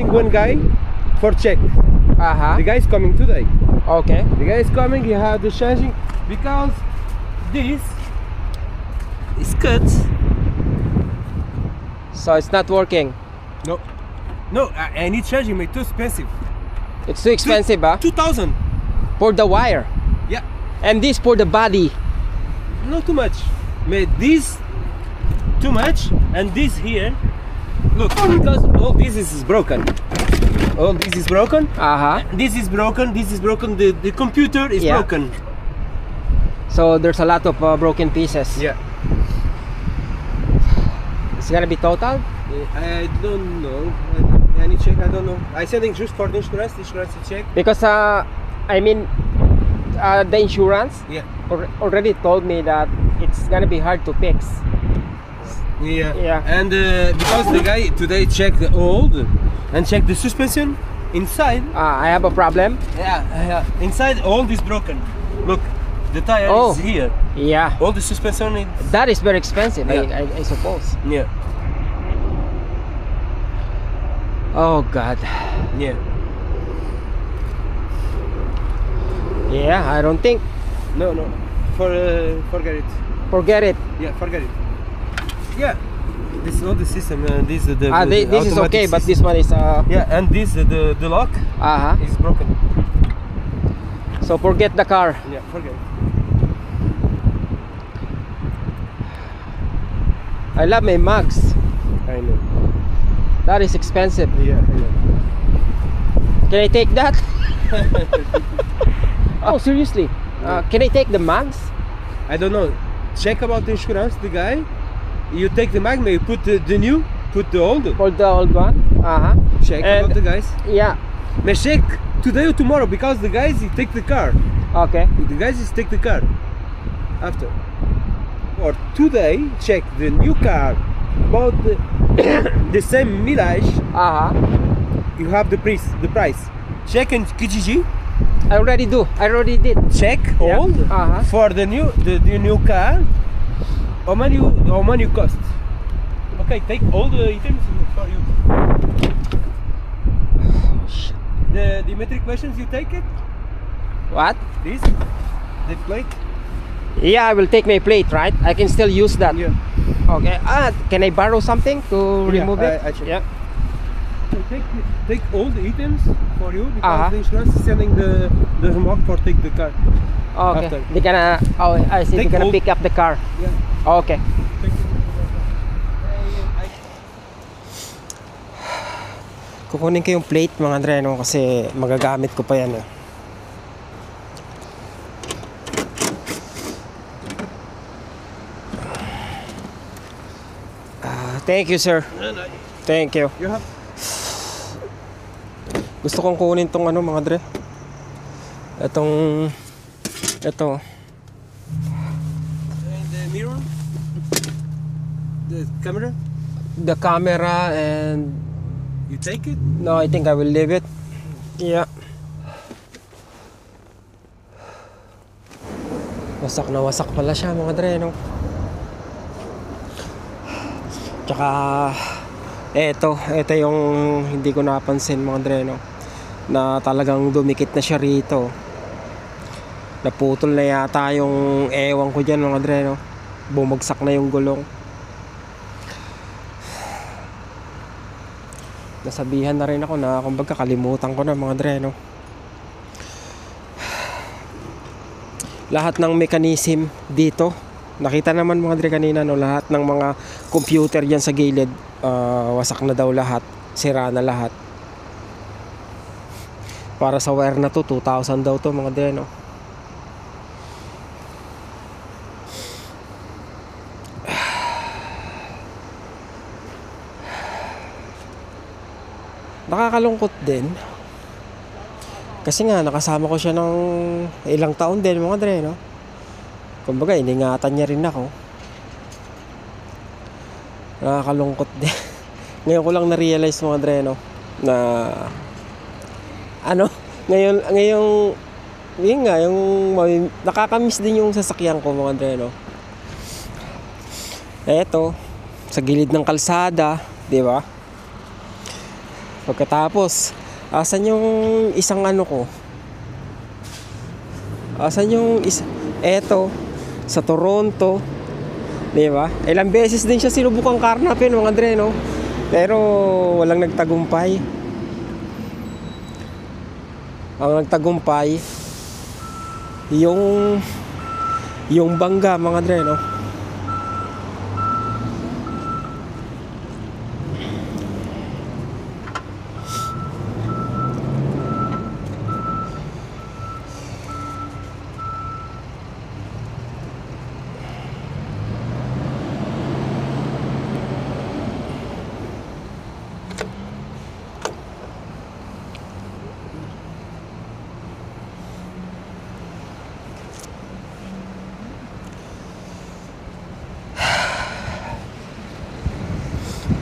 One guy for check. Uh-huh. The guy is coming today. Okay. The guy is coming. You have the changing because this is cut. So it's not working. No, no. I need changing. It's too expensive. It's too expensive, huh? 2,000. For the wire. Yeah. And this for the body. Not too much. Made this too much, and this here. Look, because all this is broken. All this is broken. Uh-huh. This is broken. This is broken. The computer is broken. So there's a lot of broken pieces. Yeah. It's gonna be total? I don't know. I need to check. I don't know. I sending just for the insurance. The insurance to check. Because I mean, the insurance already told me that it's gonna be hard to fix. Yeah. Yeah. And because the guy today checked the old and checked the suspension inside. I have a problem. Yeah. Inside all is broken. Look, the tire is here. Yeah. All the suspension is. That is very expensive. Yeah. I suppose. Yeah. Oh God. Yeah. Yeah. I don't think. No. Forget it. Forget it. Yeah. Forget it. Yeah. This is all the system. This is the. This is okay, system. but this one is. Yeah, and this the lock. Is broken. So forget the car. Yeah, forget it. I love my mugs. I know. That is expensive. Yeah, I know. Can I take that? Oh, seriously? Can I take the mugs? I don't know. Check about the insurance, the guy. You take the magma, you put the new, put the old. For the old one? Check about the guys. Yeah. But check today or tomorrow because the guys he take the car. Okay. The guys is take the car after. Or today check the new car about the same mileage. You have the price. Check in Kijiji. I already did. Check all for the new car. How many cost? Okay, take all the items for you. The metric questions you take it? What? This? The plate? Yeah, I will take my plate, right? I can still use that. Yeah. Okay. Can I borrow something to remove it? I check. Yeah. So take all the items for you because the insurance is sending the remote for take the car. Okay. After. They're gonna. Oh, I see. They're gonna pick up the car. Yeah. Okay. Kukunin ko yung plate mga Andre, no, kasi magagamit ko pa yan. Thank you, sir. Thank you. You have. Gusto kong kunin tong ano mga Andre. Ito. And the mirror? The camera? The camera and... You take it? No, I think I will leave it. Yeah. Wasak na wasak pala siya mga Dre, no? Tsaka ito yung hindi ko napansin mga Dre, no? Na talagang dumikit na siya rito. Naputol na yata yung ewan ko dyan mga Dre, no? Bumagsak na yung gulong. Nasabihan na rin ako na kumbaga kalimutan ko na mga Dre, no? Lahat ng mechanism dito, nakita naman mga Dre kanina, no? Lahat ng mga computer dyan sa gilid, wasak na daw lahat, sira na lahat. Para sa wire na to, 2,000 daw to mga Dre, no? Nakakalungkot din kasi nga nakasama ko siya ng ilang taon din mga Dre, no? Kumbaga iningatan niya rin ako. Nakakalungkot din. Ngayon ko lang na-realize mga Dre, no, na ano, ngayon yun nga, yung nakakamiss din yung sasakyan ko mga Dre, no? Eto, sa gilid ng kalsada, di ba? Pagkatapos, asan yung isang ano ko? Asan yung isa? Eto, sa Toronto. Di ba? Ilang beses din siya sinubukang karnapin, mga Dre, no? Pero walang nagtagumpay. Ang nagtagumpay, yung bangga, mga Dre, no?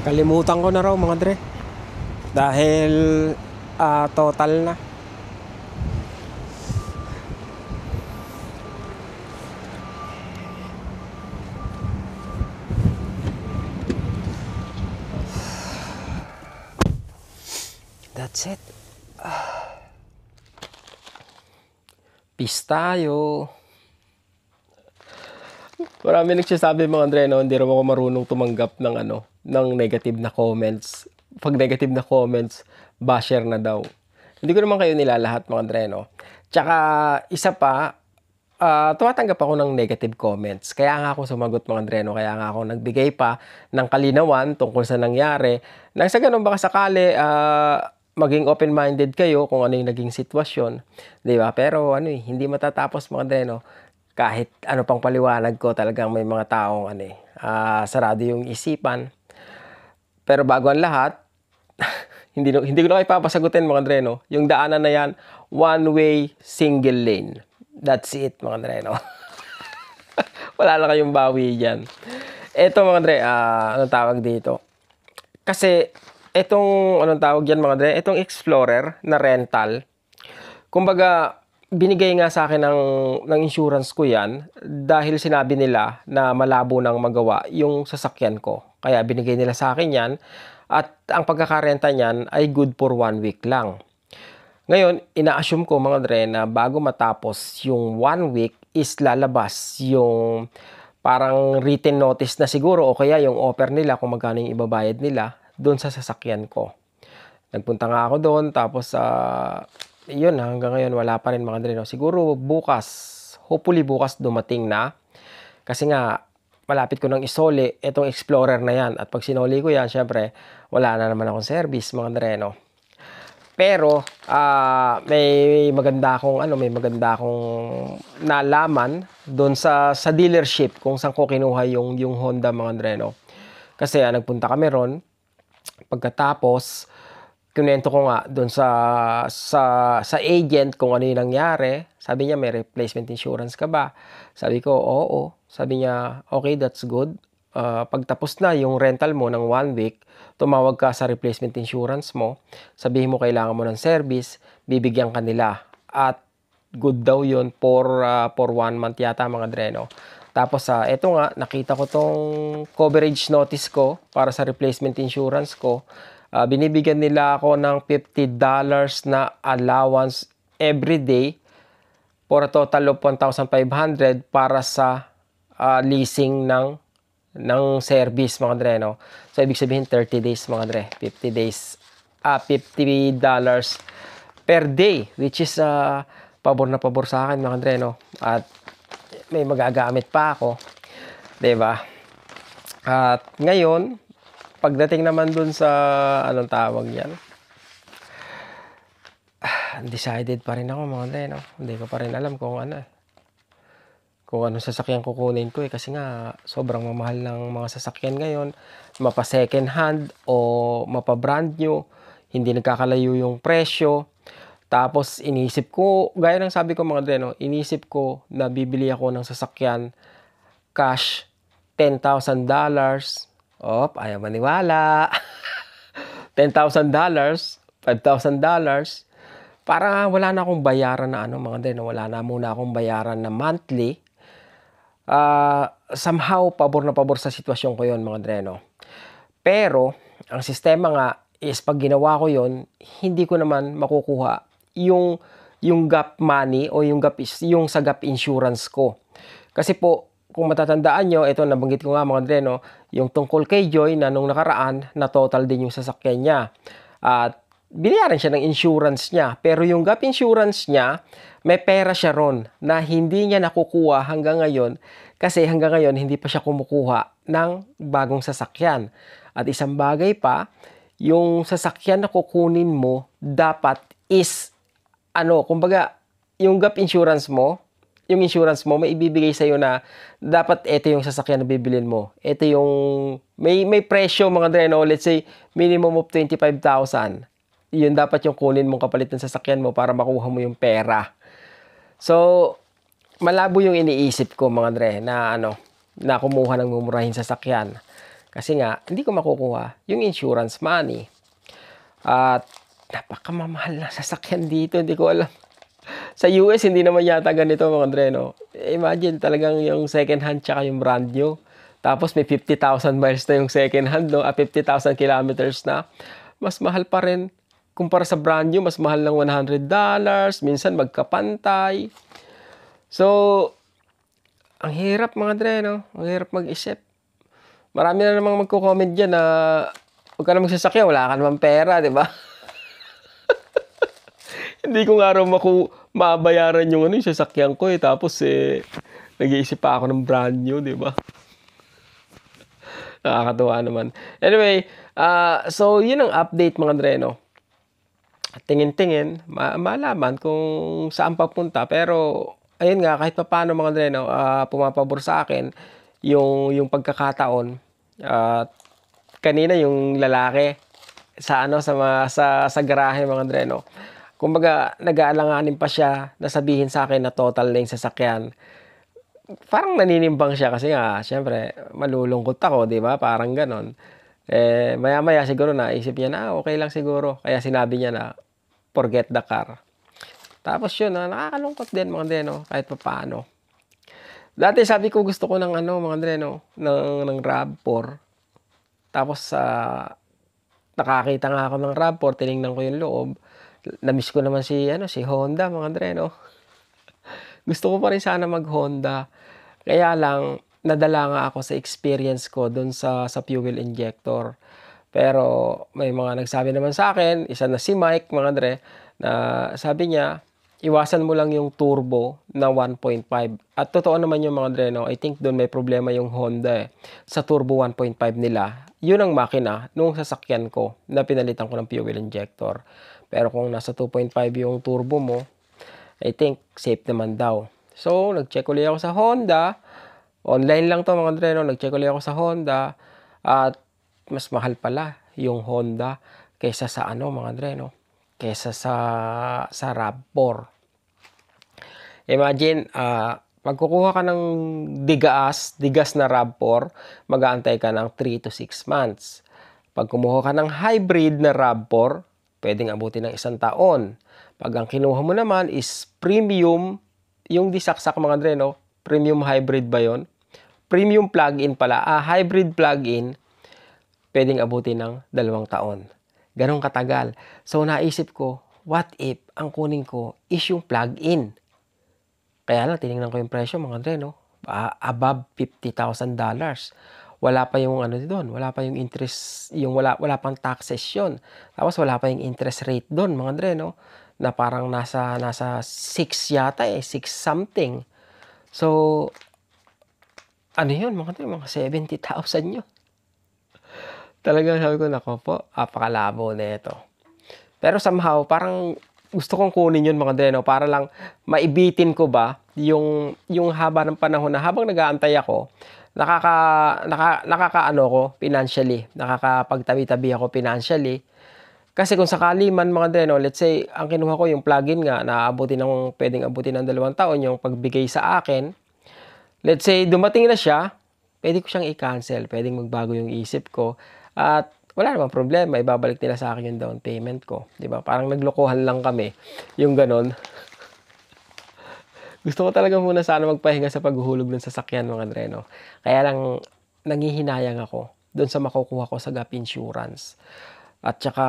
Kalimutan ko na raw, mga Dre. Dahil total na. That's it. Peace tayo. Marami nagsasabi, mga Andre, no, hindi rin ako marunong tumanggap ng ng negative na comments. Pag negative na comments, basher na daw. Hindi ko naman kayo nilalahat, mga Andre, no. Tsaka isa pa, tumatanggap ako ng negative comments. Kaya nga ako sumagot, mga Andre, no. Kaya nga ako nagbigay pa ng kalinawan tungkol sa nangyari. Nang sa ganun baka sakali, maging open-minded kayo kung ano yung naging sitwasyon, 'di ba? Pero hindi matatapos, mga Andre, no. Kahit ano pang paliwanag ko, talagang may mga taong sarado yung isipan. Pero bago ang lahat, hindi ko na kayo papasagutin, mga Andre, no. Yung daanan na yan, one way, single lane. That's it, mga Andre, no. Wala na kayong bawi dyan. Eto, mga Andre, anong tawag dito? Kasi etong anong tawag yan, mga Dre, etong Explorer na rental, kumbaga binigay nga sa akin ng insurance ko yan dahil sinabi nila na malabo nang magawa yung sasakyan ko. Kaya binigay nila sa akin yan at ang pagkakarenta niyan ay good for 1 week lang. Ngayon, ina-assume ko, mga Dre, na bago matapos yung 1 week is lalabas yung parang written notice na siguro o kaya yung offer nila kung magkano yung ibabayad nila doon sa sasakyan ko. Nagpunta nga ako doon, tapos yun, hanggang ngayon wala pa rin, mga Dre, no? Siguro bukas, hopefully bukas dumating na. Kasi nga, malapit ko nang isoli itong Explorer na yan. At pag sinoli ko yan, syempre, wala na naman akong service, mga Dre, no? Pero, may maganda akong nalaman doon sa dealership kung saan ko kinuha yung Honda, mga Dre, no? Kasi nagpunta kami ron. Pagkatapos, kinento ko nga doon sa agent kung ano yung nangyari. Sabi niya, may replacement insurance ka ba? Sabi ko, oo. Sabi niya, okay, that's good. Pagtapos na yung rental mo ng 1 week, tumawag ka sa replacement insurance mo. Sabihin mo kailangan mo ng service, bibigyan ka nila. At good daw yun for 1 month yata, mga Dreno. Tapos eto nga, nakita ko tong coverage notice ko para sa replacement insurance ko. Binibigyan nila ako ng $50 na allowance every day for a total of 1,500 para sa leasing ng service, mga Dre, no? So, ibig sabihin 30 days, mga Dre. 50 days. $50 per day, which is pabor na pabor sa akin, mga Dre, no? At may magagamit pa ako, 'di ba? At ngayon, pagdating naman dun sa anong tawag yan, undecided pa rin ako, mga Dre, no? Hindi ko pa rin alam kung anong sasakyan kukunin ko, kasi nga sobrang mamahal ng mga sasakyan ngayon, mapa second hand o mapa brand new, hindi nagkakalayo yung presyo. Tapos inisip ko, gaya ng sabi ko, mga Dre, no, inisip ko na bibili ako ng sasakyan cash $10,000. Ayaw maniwala. $10,000, $5,000 para wala na akong bayaran na mga Dre, no, wala na muna akong bayaran na monthly. Somehow pabor na pabor sa sitwasyon ko yon, mga Dre, no. Pero ang sistema nga is pag ginawa ko yon, hindi ko naman makukuha yung gap money o yung yung sa gap insurance ko. Kasi po, kung matatandaan nyo, ito nabanggit ko nga mga dreno, yung tungkol kay Joy na nung nakaraan, na total din yung sasakyan niya. At binayaran siya ng insurance niya. Pero yung gap insurance niya, may pera siya ron na hindi niya nakukuha hanggang ngayon kasi hanggang ngayon hindi pa siya kumukuha ng bagong sasakyan. At isang bagay pa, yung sasakyan na kukunin mo dapat is kumbaga, yung gap insurance mo, yung insurance mo, may ibibigay sa'yo na dapat ito yung sasakyan na bibilin mo. Ito yung, may presyo mga dreno, let's say, minimum of 25,000. Yun dapat yung kunin mong kapalit ng sasakyan mo para makuha mo yung pera. So, malabo yung iniisip ko mga dre, na kumuha ng mumurahin sasakyan. Kasi nga, hindi ko makukuha yung insurance money. At, napakamamahal na sasakyan dito, hindi ko alam. Sa US, hindi naman yata ganito mga dreno. Imagine talagang yung second hand tsaka yung brand new. Tapos may 50,000 miles na yung second hand, no? 50,000 kilometers na. Mas mahal pa rin. Kumpara sa brand new, mas mahal ng $100. Minsan magkapantay. So, ang hirap mga dreno. Ang hirap mag-isip. Marami na namang magko-comment dyan na huwag ka na magsasakyan, wala ka naman pera, di ba? Hindi ko nga raw mabayaran yung yung sasakyan ko eh. Tapos nag-iisip pa ako ng brand new, di ba? Nakakatuwa naman. Anyway, so yun ang update mga dreno. Tingin-tingin, malaman kung saan papunta. Pero, ayun nga, kahit pa paano mga dreno, pumapabor sa akin yung pagkakataon. Kanina yung lalaki sa garahe mga dreno. Kumbaga, nag-aalanganin pa siya na sabihin sa akin na total na yung sasakyan. Parang naninimbang siya kasi nga, syempre, malulungkot ako, di ba? Parang ganon. Maya-maya siguro naisip niya na, okay lang siguro. Kaya sinabi niya na, forget the car. Tapos yun, nakakalungkot din mga dreno, kahit pa paano. Dati sabi ko gusto ko ng mga dreno, ng RAV4. Tapos, nakakita nga ako ng RAV4, tinignan ko yung loob. Namiss ko naman si Honda mga dreno. Gusto ko pa rin sana mag Honda. Kaya lang nadala nga ako sa experience ko doon sa fuel injector. Pero may mga nagsabi naman sa akin, isa na si Mike mga dre, na sabi niya iwasan mo lang yung turbo na 1.5. At totoo naman yung mga dreno, I think doon may problema yung Honda sa turbo 1.5 nila. Yun ang makina nung sasakyan ko na pinalitan ko ng fuel injector. Pero kung nasa 2.5 yung turbo mo, I think safe naman daw. So, nag-check ulit ako sa Honda. Online lang to mga dreno. Nag-check ulit ako sa Honda. At mas mahal pala yung Honda kaysa sa mga dreno. Kaysa sa RAV4. Imagine, pag kukuha ka ng digas na RAV4, mag-aantay ka ng 3 to 6 months. Pag kumuha ka ng hybrid na RAV4, pwedeng abutin ng 1 taon. Pag ang kinuha mo naman is premium, yung disaksak mga dreno, premium hybrid ba yun? Premium plug-in pala. Hybrid plug-in, pwedeng abutin ng 2 taon. Ganong katagal. So naisip ko, what if ang kunin ko is yung plug-in? Kaya lang, tinignan ko yung presyo mga dreno, above $50,000. Wala pa yung doon, wala pa yung interest, yung wala pang taxes yun. Tapos wala pa yung interest rate doon, mga dreno, na parang nasa 6 yata 6 something. So, yun, mga dreno, mga 70,000 yun. Talagang sabi ko, nako po, apakalabo na ito. Pero somehow, parang gusto kong kunin yun mga dreno para lang maibitin ko ba yung haba ng panahon na habang nag-aantay ako, nakakaano ko financially, nakakapagtabi-tabi ako financially. Kasi kung sakali man mga dreno, let's say ang kinuha ko yung plug-in nga na pwedeng abutin ng 2 taon yung pagbigay sa akin. Let's say dumating na siya, pwede ko siyang i-cancel, pwedeng magbago yung isip ko at wala namang problema, ibabalik nila sa akin yung down payment ko, 'di ba? Parang naglokohan lang kami, yung ganon. Gusto ko talaga muna sana magpahinga sa paghuhulog ng sasakyan mga dreno. Kaya lang nangihinayang ako doon sa makukuha ko sa gap insurance. At saka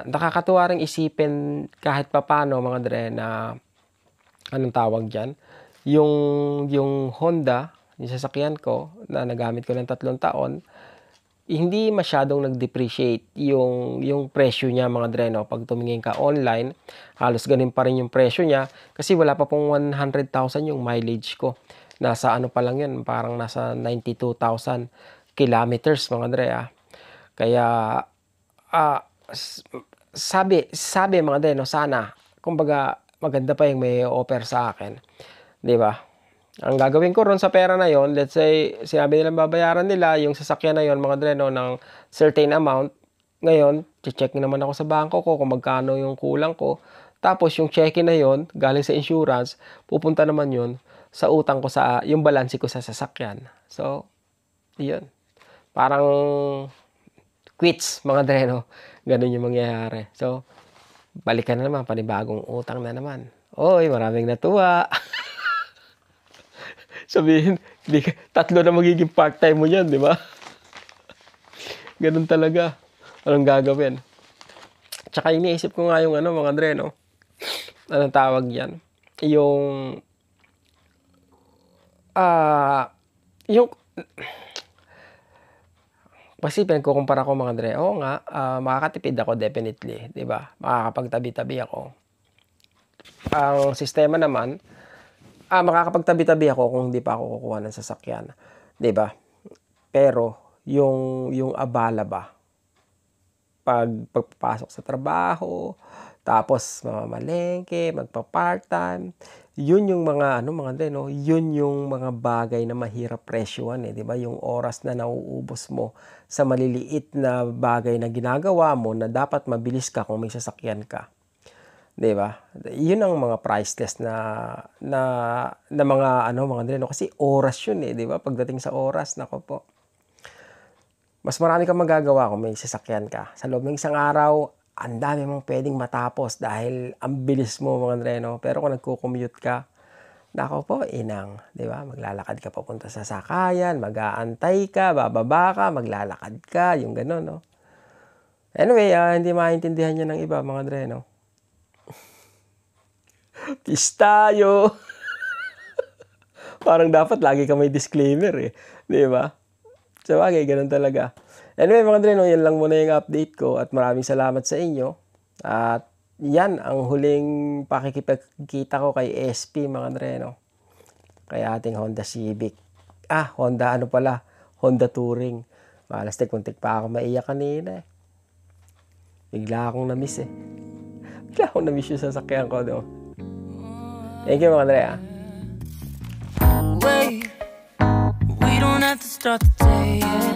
nakakatuwa ring isipin kahit papano mga dre na anong tawag diyan, yung Honda, yung sasakyan ko na nagamit ko ng 3 taon, hindi masyadong nag-depreciate yung presyo niya mga dre, no? Pag tumingin ka online, halos ganun pa rin yung presyo niya kasi wala pa pong 100,000 yung mileage ko. Nasa ano pa lang yun, parang nasa 92,000 kilometers mga dre, Kaya sabi mga dre, no, sana kumbaga maganda pa yung may offer sa akin, 'di ba? Ang gagawin ko ron sa pera na yon, let's say sinabi nilang babayaran nila yung sasakyan na yon mga dre, no, ng certain amount. Ngayon, check naman ako sa bangko ko kung magkano yung kulang ko. Tapos yung check na yon galing sa insurance, pupunta naman yon sa utang ko sa yung balanse ko sa sasakyan. So, 'yun. Parang quits mga dre, no. Ganun yung mangyayari. So, balikan na naman, panibagong utang na naman. Oy, maraming natuwa. Sabihin, 3 na magiging part-time mo yan, di ba? Ganun talaga. Anong gagawin? Tsaka iniisip ko nga yung mga dre, no? Anong tawag yan? Yung kasi pinagkukumpara ko mga dre, oo nga, makakatipid ako definitely, di ba? Makakapagtabi-tabi ako. Ang sistema naman, makakapagtabi-tabi ako kung hindi pa ako kukuha ng sasakyan, di ba? Pero yung abala ba, pagpapasok sa trabaho, tapos mamamalengke, magpa-part-time, yun yung mga mga dre, no? Yun yung mga bagay na mahirap presyohan, di ba? Yung oras na nauubos mo sa maliliit na bagay na ginagawa mo na dapat mabilis ka kung may sasakyan ka. 'Di ba? Yun ang mga priceless na mga mga dre, no? Kasi oras yun, 'di ba? Pagdating sa oras, nako po. Mas marami kang magagawa kung may sasakyan ka. Sa loob ng isang araw, ang dami mong pwedeng matapos dahil ang bilis mo mga dre, no? Pero kung nagko-commute ka, nako po, inang, 'di ba? Maglalakad ka papunta sa sakayan, mag-aantay ka, bababa ka, maglalakad ka, yung gano'n, no? Anyway, hindi maintindihan 'yan ng iba mga dre, no? Peace tayo. Parang dapat lagi ka may disclaimer, 'di ba? Sabagay, ganun talaga. Anyway mga dre, no, yan lang muna yung update ko at maraming salamat sa inyo. At yan ang huling pakikipagkita ko kay SP mga dre, no? Kay ating Honda Civic. Honda Touring. Malastik, muntik pa ako maiyak kanina, Bigla akong na-miss, Bigla akong na-miss yung sasakyan ko, no? Thank you mga dre, Wait, we don't have to start the day.